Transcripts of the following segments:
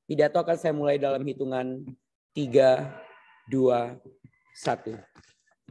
Pidato akan saya mulai dalam hitungan 3, 2, 1.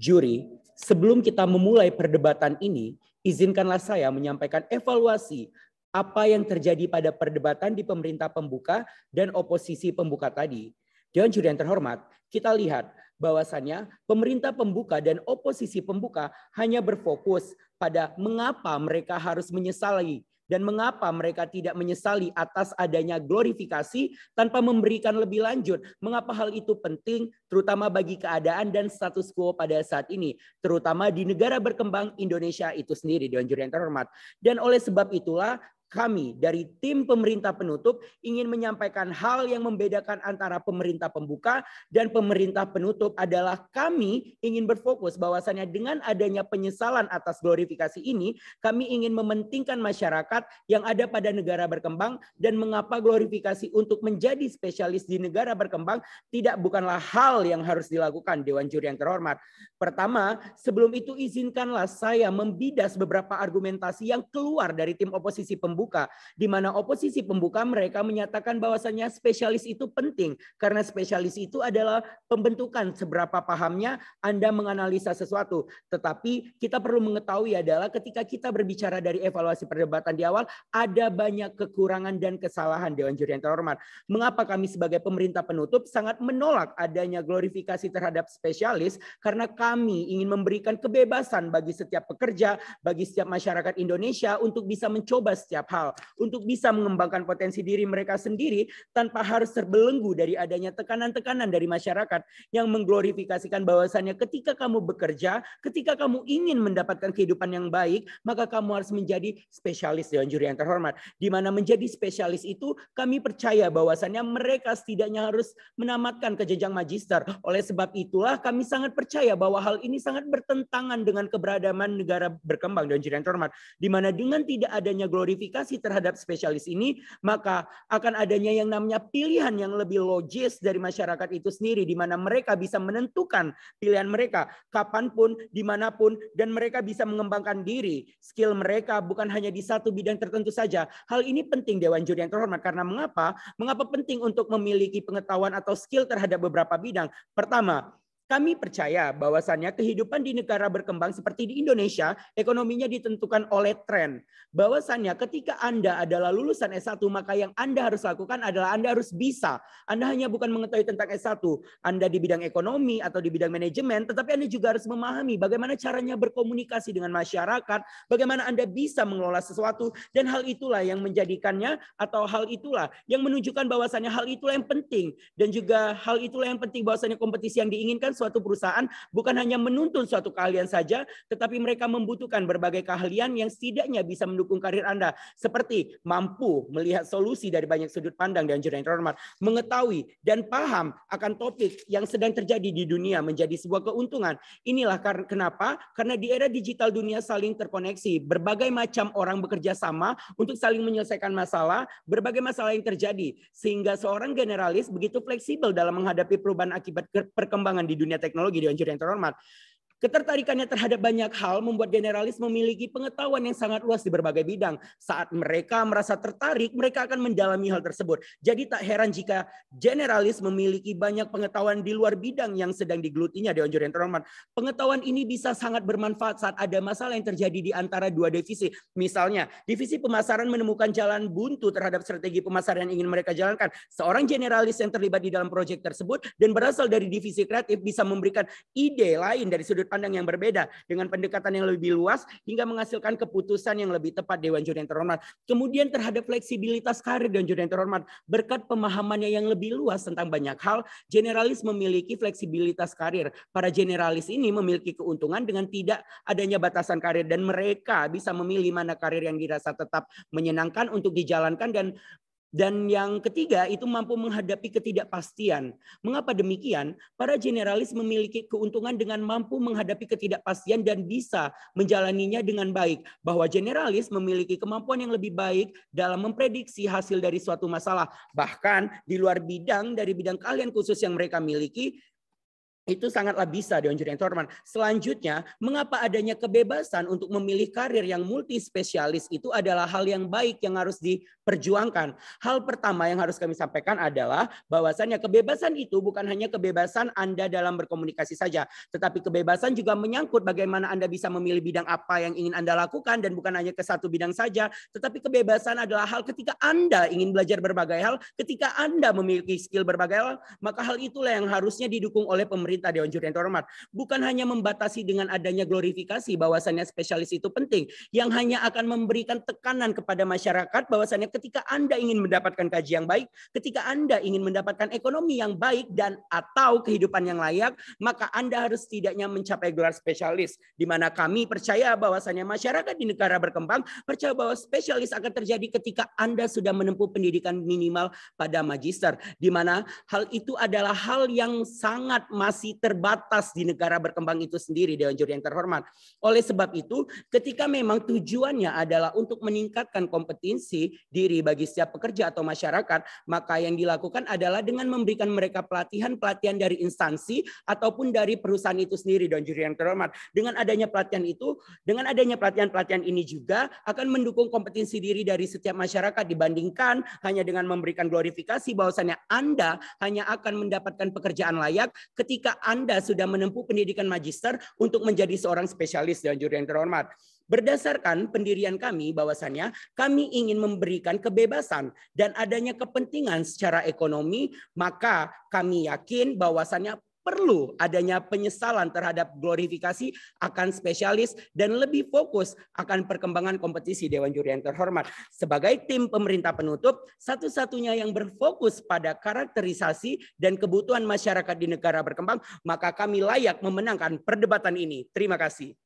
Juri, sebelum kita memulai perdebatan ini, izinkanlah saya menyampaikan evaluasi apa yang terjadi pada perdebatan di pemerintah pembuka dan oposisi pembuka tadi. Dewan juri yang terhormat, kita lihat bahwasannya pemerintah pembuka dan oposisi pembuka hanya berfokus pada mengapa mereka harus menyesali dan mengapa mereka tidak menyesali atas adanya glorifikasi tanpa memberikan lebih lanjut. Mengapa hal itu penting terutama bagi keadaan dan status quo pada saat ini. Terutama di negara berkembang Indonesia itu sendiri, Dewan Juri yang terhormat. Dan oleh sebab itulah kami dari tim pemerintah penutup ingin menyampaikan hal yang membedakan antara pemerintah pembuka dan pemerintah penutup adalah kami ingin berfokus bahwasannya dengan adanya penyesalan atas glorifikasi ini, kami ingin mementingkan masyarakat yang ada pada negara berkembang dan mengapa glorifikasi untuk menjadi spesialis di negara berkembang bukanlah hal yang harus dilakukan, Dewan Juri yang terhormat. Pertama, sebelum itu izinkanlah saya membidas beberapa argumentasi yang keluar dari tim oposisi pembuka, di mana oposisi pembuka mereka menyatakan bahwasannya spesialis itu penting karena spesialis itu adalah pembentukan seberapa pahamnya Anda menganalisa sesuatu. Tetapi kita perlu mengetahui adalah ketika kita berbicara dari evaluasi perdebatan di awal, ada banyak kekurangan dan kesalahan, Dewan Juri yang terhormat. Mengapa kami sebagai pemerintah penutup sangat menolak adanya glorifikasi terhadap spesialis? Karena kami ingin memberikan kebebasan bagi setiap pekerja, bagi setiap masyarakat Indonesia untuk bisa mencoba setiap hal, untuk bisa mengembangkan potensi diri mereka sendiri tanpa harus terbelenggu dari adanya tekanan-tekanan dari masyarakat yang mengglorifikasikan bahwasannya ketika kamu bekerja, ketika kamu ingin mendapatkan kehidupan yang baik, maka kamu harus menjadi spesialis, Dewan Juri yang terhormat. Di mana menjadi spesialis itu kami percaya bahwasannya mereka setidaknya harus menamatkan ke jenjang magister. Oleh sebab itulah kami sangat percaya bahwa hal ini sangat bertentangan dengan keberagaman negara berkembang, Dewan Juri yang terhormat. Di mana dengan tidak adanya glorifikasi terhadap spesialis ini, maka akan adanya yang namanya pilihan yang lebih logis dari masyarakat itu sendiri, di mana mereka bisa menentukan pilihan mereka kapanpun, dimanapun, dan mereka bisa mengembangkan diri. Skill mereka bukan hanya di satu bidang tertentu saja. Hal ini penting, Dewan Juri yang terhormat, karena mengapa? Mengapa penting untuk memiliki pengetahuan atau skill terhadap beberapa bidang? Pertama, kami percaya bahwasannya kehidupan di negara berkembang seperti di Indonesia, ekonominya ditentukan oleh tren. Bahwasannya ketika Anda adalah lulusan S1, maka yang Anda harus lakukan adalah Anda harus bisa. Anda hanya bukan mengetahui tentang S1, Anda di bidang ekonomi atau di bidang manajemen, tetapi Anda juga harus memahami bagaimana caranya berkomunikasi dengan masyarakat, bagaimana Anda bisa mengelola sesuatu, dan hal itulah yang menjadikannya atau hal itulah yang menunjukkan bahwasannya hal itulah yang penting, dan juga hal itulah yang penting bahwasannya kompetisi yang diinginkan suatu perusahaan bukan hanya menuntun suatu keahlian saja, tetapi mereka membutuhkan berbagai keahlian yang setidaknya bisa mendukung karir Anda. Seperti mampu melihat solusi dari banyak sudut pandang dan jurnal yang terhormat, mengetahui dan paham akan topik yang sedang terjadi di dunia menjadi sebuah keuntungan. Inilah kenapa, karena di era digital dunia saling terkoneksi. Berbagai macam orang bekerja sama untuk saling menyelesaikan masalah, berbagai masalah yang terjadi. Sehingga seorang generalis begitu fleksibel dalam menghadapi perubahan akibat perkembangan di dunia teknologi, Dewan Juri yang terhormat. Ketertarikannya terhadap banyak hal membuat generalis memiliki pengetahuan yang sangat luas di berbagai bidang. Saat mereka merasa tertarik, mereka akan mendalami hal tersebut. Jadi tak heran jika generalis memiliki banyak pengetahuan di luar bidang yang sedang digelutinya, Dewan Juri yang terhormat. Pengetahuan ini bisa sangat bermanfaat saat ada masalah yang terjadi di antara dua divisi. Misalnya, divisi pemasaran menemukan jalan buntu terhadap strategi pemasaran yang ingin mereka jalankan. Seorang generalis yang terlibat di dalam proyek tersebut dan berasal dari divisi kreatif bisa memberikan ide lain dari sudut pandang yang berbeda dengan pendekatan yang lebih luas hingga menghasilkan keputusan yang lebih tepat, Dewan Juri yang terhormat. Kemudian terhadap fleksibilitas karir, Dewan Juri yang terhormat, berkat pemahamannya yang lebih luas tentang banyak hal, generalis memiliki fleksibilitas karir. Para generalis ini memiliki keuntungan dengan tidak adanya batasan karir dan mereka bisa memilih mana karir yang dirasa tetap menyenangkan untuk dijalankan, dan yang ketiga itu mampu menghadapi ketidakpastian. Mengapa demikian? Para generalis memiliki keuntungan dengan mampu menghadapi ketidakpastian dan bisa menjalaninya dengan baik. Bahwa generalis memiliki kemampuan yang lebih baik dalam memprediksi hasil dari suatu masalah. Bahkan di luar bidang dari bidang keahlian khusus yang mereka miliki, Itu sangatlah bisa, Dewan Juri yang terhormat. Selanjutnya, mengapa adanya kebebasan untuk memilih karir yang multi spesialis itu adalah hal yang baik yang harus diperjuangkan. Hal pertama yang harus kami sampaikan adalah bahwasannya kebebasan itu bukan hanya kebebasan Anda dalam berkomunikasi saja, tetapi kebebasan juga menyangkut bagaimana Anda bisa memilih bidang apa yang ingin Anda lakukan, dan bukan hanya ke satu bidang saja, tetapi kebebasan adalah hal ketika Anda ingin belajar berbagai hal, ketika Anda memiliki skill berbagai hal, maka hal itulah yang harusnya didukung oleh pemerintah, Dewan Juri yang terhormat. Bukan hanya membatasi dengan adanya glorifikasi bahwasannya spesialis itu penting, yang hanya akan memberikan tekanan kepada masyarakat bahwasannya ketika Anda ingin mendapatkan gaji yang baik, ketika Anda ingin mendapatkan ekonomi yang baik dan atau kehidupan yang layak, maka Anda harus setidaknya mencapai gelar spesialis. Di mana kami percaya bahwasannya masyarakat di negara berkembang percaya bahwa spesialis akan terjadi ketika Anda sudah menempuh pendidikan minimal pada magister, di mana hal itu adalah hal yang sangat masih terbatas di negara berkembang itu sendiri, Dewan Juri yang terhormat. Oleh sebab itu, ketika memang tujuannya adalah untuk meningkatkan kompetensi diri bagi setiap pekerja atau masyarakat, maka yang dilakukan adalah dengan memberikan mereka pelatihan-pelatihan dari instansi ataupun dari perusahaan itu sendiri, Dewan Juri yang terhormat. Dengan adanya pelatihan itu, dengan adanya pelatihan-pelatihan ini juga akan mendukung kompetensi diri dari setiap masyarakat dibandingkan hanya dengan memberikan glorifikasi bahwasannya Anda hanya akan mendapatkan pekerjaan layak ketika Anda sudah menempuh pendidikan magister untuk menjadi seorang spesialis, Dewan Juri yang terhormat. Berdasarkan pendirian kami bahwasannya kami ingin memberikan kebebasan dan adanya kepentingan secara ekonomi, maka kami yakin bahwasannya perlu adanya penyesalan terhadap glorifikasi akan spesialis dan lebih fokus akan perkembangan kompetisi, Dewan Juri yang terhormat. Sebagai tim pemerintah penutup, satu-satunya yang berfokus pada karakterisasi dan kebutuhan masyarakat di negara berkembang, maka kami layak memenangkan perdebatan ini. Terima kasih.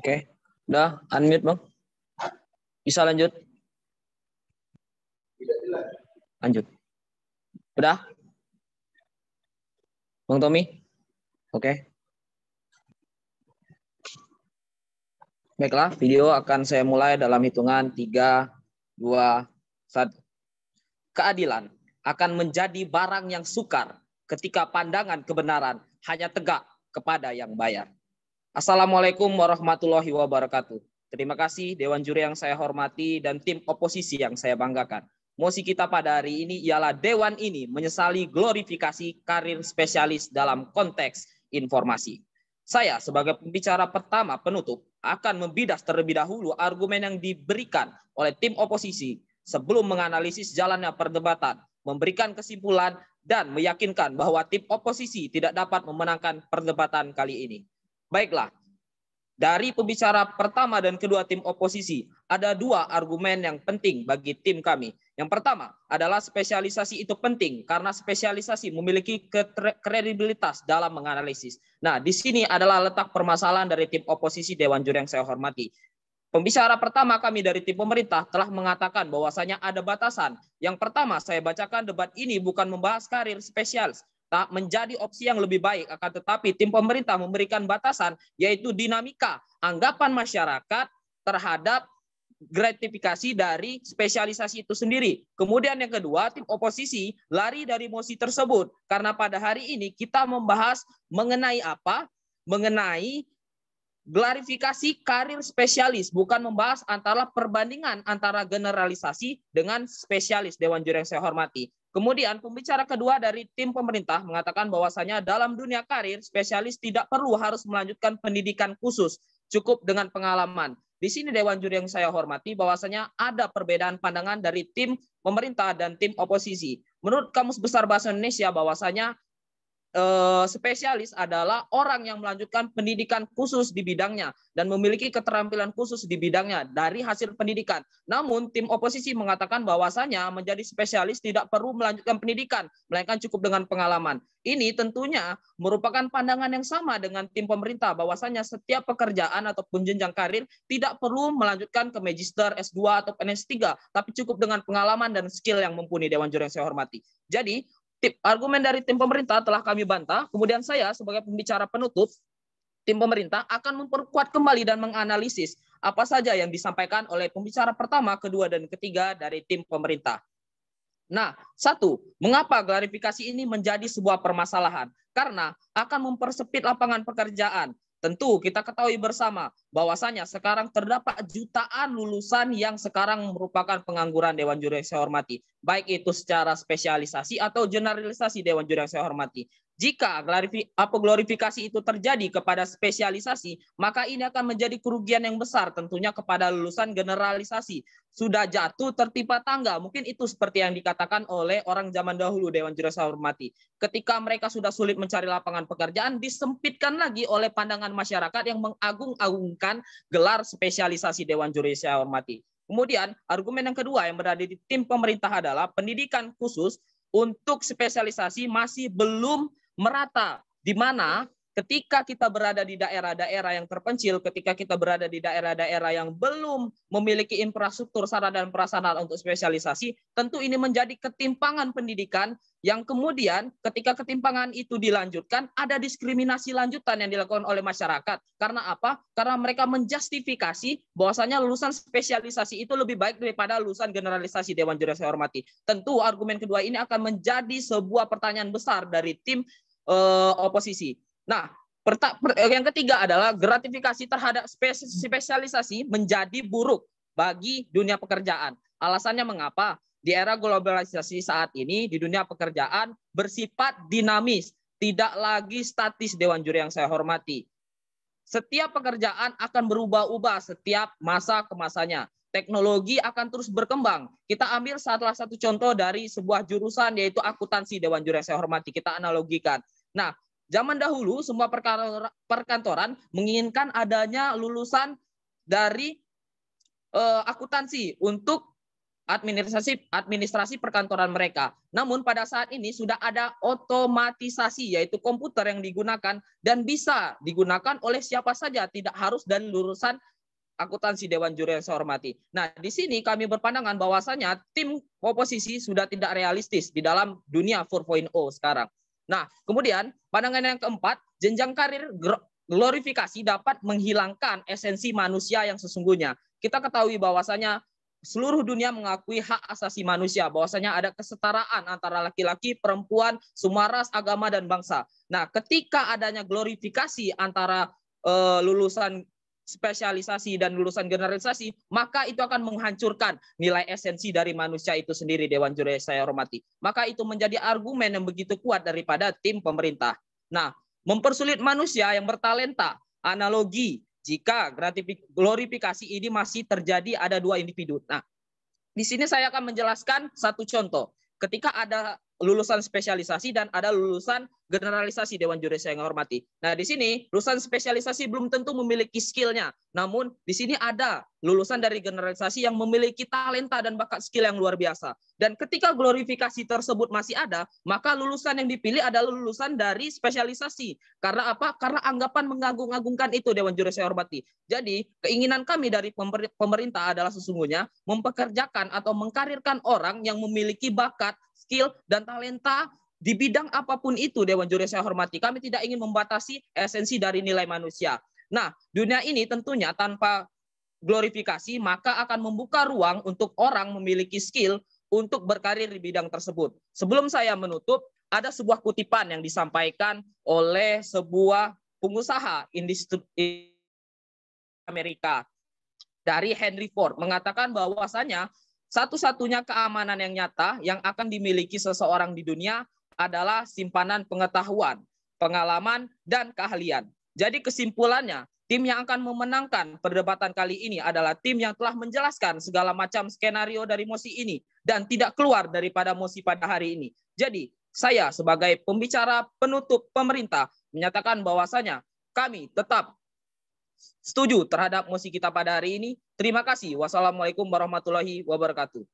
Oke, udah unmute Bang. Bisa lanjut? Lanjut. Udah? Bang Tommy? Oke. Baiklah, video akan saya mulai dalam hitungan 3, 2, 1. Keadilan akan menjadi barang yang sukar ketika pandangan kebenaran hanya tegak kepada yang bayar. Assalamualaikum warahmatullahi wabarakatuh. Terima kasih Dewan Juri yang saya hormati dan tim oposisi yang saya banggakan. Mosi kita pada hari ini ialah Dewan ini menyesali glorifikasi karir spesialis dalam konteks informasi. Saya sebagai pembicara pertama penutup akan membidas terlebih dahulu argumen yang diberikan oleh tim oposisi sebelum menganalisis jalannya perdebatan, memberikan kesimpulan dan meyakinkan bahwa tim oposisi tidak dapat memenangkan perdebatan kali ini. Baiklah, dari pembicara pertama dan kedua tim oposisi, ada 2 argumen yang penting bagi tim kami. Yang pertama adalah spesialisasi itu penting karena spesialisasi memiliki kredibilitas dalam menganalisis. Nah, di sini adalah letak permasalahan dari tim oposisi Dewan Juri yang saya hormati. Pembicara pertama kami dari tim pemerintah telah mengatakan bahwasanya ada batasan. Yang pertama, saya bacakan debat ini bukan membahas karir spesialis, tak menjadi opsi yang lebih baik, akan tetapi tim pemerintah memberikan batasan yaitu dinamika anggapan masyarakat terhadap gratifikasi dari spesialisasi itu sendiri. Kemudian yang kedua, tim oposisi lari dari mosi tersebut karena pada hari ini kita membahas mengenai apa? Mengenai glorifikasi karir spesialis, bukan membahas antara perbandingan antara generalisasi dengan spesialis, Dewan Juri yang saya hormati. Kemudian pembicara kedua dari tim pemerintah mengatakan bahwasanya dalam dunia karir, spesialis tidak perlu harus melanjutkan pendidikan khusus, cukup dengan pengalaman. Di sini Dewan Juri yang saya hormati bahwasanya ada perbedaan pandangan dari tim pemerintah dan tim oposisi. Menurut Kamus Besar Bahasa Indonesia bahwasanya spesialis adalah orang yang melanjutkan pendidikan khusus di bidangnya dan memiliki keterampilan khusus di bidangnya dari hasil pendidikan. Namun tim oposisi mengatakan bahwasanya menjadi spesialis tidak perlu melanjutkan pendidikan, melainkan cukup dengan pengalaman. Ini tentunya merupakan pandangan yang sama dengan tim pemerintah bahwasanya setiap pekerjaan ataupun jenjang karir tidak perlu melanjutkan ke magister, S2 atau S3, tapi cukup dengan pengalaman dan skill yang mumpuni, Dewan Juri yang saya hormati. Jadi argumen dari tim pemerintah telah kami bantah. Kemudian saya sebagai pembicara penutup tim pemerintah akan memperkuat kembali dan menganalisis apa saja yang disampaikan oleh pembicara pertama, kedua, dan ketiga dari tim pemerintah. Nah, satu, mengapa klarifikasi ini menjadi sebuah permasalahan? Karena akan mempersempit lapangan pekerjaan. Tentu kita ketahui bersama bahwasanya sekarang terdapat jutaan lulusan yang sekarang merupakan pengangguran Dewan Juri yang saya hormati. Baik itu secara spesialisasi atau generalisasi Dewan Juri yang saya hormati. Jika glorifikasi itu terjadi kepada spesialisasi, maka ini akan menjadi kerugian yang besar tentunya kepada lulusan generalisasi. Sudah jatuh tertimpa tangga. Mungkin itu seperti yang dikatakan oleh orang zaman dahulu Dewan Juri yang saya hormati. Ketika mereka sudah sulit mencari lapangan pekerjaan, disempitkan lagi oleh pandangan masyarakat yang mengagung-agungkan gelar spesialisasi Dewan Juri yang saya hormati. Kemudian argumen yang kedua yang berada di tim pemerintah adalah pendidikan khusus untuk spesialisasi masih belum merata, di mana ketika kita berada di daerah-daerah yang terpencil, ketika kita berada di daerah-daerah yang belum memiliki infrastruktur sarana dan prasarana untuk spesialisasi, tentu ini menjadi ketimpangan pendidikan yang kemudian ketika ketimpangan itu dilanjutkan, ada diskriminasi lanjutan yang dilakukan oleh masyarakat. Karena apa? Karena mereka menjustifikasi bahwasanya lulusan spesialisasi itu lebih baik daripada lulusan generalisasi Dewan Juri yang saya hormati. Tentu argumen kedua ini akan menjadi sebuah pertanyaan besar dari tim oposisi. Nah, yang ketiga adalah gratifikasi terhadap spesialisasi menjadi buruk bagi dunia pekerjaan. Alasannya mengapa? Di era globalisasi saat ini di dunia pekerjaan bersifat dinamis, tidak lagi statis Dewan Juri yang saya hormati. Setiap pekerjaan akan berubah-ubah setiap masa ke masanya. Teknologi akan terus berkembang. Kita ambil salah satu contoh dari sebuah jurusan yaitu akuntansi Dewan Juri yang saya hormati. Kita analogikan. Nah, zaman dahulu semua perkantoran menginginkan adanya lulusan dari akuntansi untuk administrasi perkantoran mereka. Namun pada saat ini sudah ada otomatisasi, yaitu komputer yang digunakan dan bisa digunakan oleh siapa saja, tidak harus dari lulusan akuntansi Dewan Juri yang saya hormati. Nah, di sini kami berpandangan bahwasanya tim oposisi sudah tidak realistis di dalam dunia 4.0 sekarang. Nah, kemudian pandangan yang keempat, jenjang karir glorifikasi dapat menghilangkan esensi manusia yang sesungguhnya. Kita ketahui bahwasanya seluruh dunia mengakui hak asasi manusia, bahwasanya ada kesetaraan antara laki-laki, perempuan, semua ras, agama, dan bangsa. Nah, ketika adanya glorifikasi antara lulusan spesialisasi dan lulusan generalisasi, maka itu akan menghancurkan nilai esensi dari manusia itu sendiri, Dewan Juri yang saya hormati. Maka itu menjadi argumen yang begitu kuat daripada tim pemerintah. Nah, mempersulit manusia yang bertalenta, analogi, jika glorifikasi ini masih terjadi ada dua individu. Nah, di sini saya akan menjelaskan satu contoh. Ketika ada lulusan spesialisasi dan ada lulusan generalisasi Dewan Juri yang saya hormati. Nah, di sini lulusan spesialisasi belum tentu memiliki skillnya. Namun di sini ada lulusan dari generalisasi yang memiliki talenta dan bakat skill yang luar biasa. Dan ketika glorifikasi tersebut masih ada, maka lulusan yang dipilih adalah lulusan dari spesialisasi. Karena apa? Karena anggapan mengagung-agungkan itu Dewan Juri yang saya hormati. Jadi keinginan kami dari pemerintah adalah sesungguhnya mempekerjakan atau mengkarirkan orang yang memiliki bakat, skill, dan talenta di bidang apapun itu Dewan Juri yang saya hormati. Kami tidak ingin membatasi esensi dari nilai manusia. Nah, dunia ini tentunya tanpa glorifikasi maka akan membuka ruang untuk orang memiliki skill untuk berkarir di bidang tersebut. Sebelum saya menutup, ada sebuah kutipan yang disampaikan oleh sebuah pengusaha industri Amerika dari Henry Ford, mengatakan bahwasanya satu-satunya keamanan yang nyata yang akan dimiliki seseorang di dunia adalah simpanan pengetahuan, pengalaman, dan keahlian. Jadi kesimpulannya, tim yang akan memenangkan perdebatan kali ini adalah tim yang telah menjelaskan segala macam skenario dari mosi ini dan tidak keluar daripada mosi pada hari ini. Jadi saya sebagai pembicara penutup pemerintah menyatakan bahwasanya kami tetap setuju terhadap mosi kita pada hari ini. Terima kasih. Wassalamualaikum warahmatullahi wabarakatuh.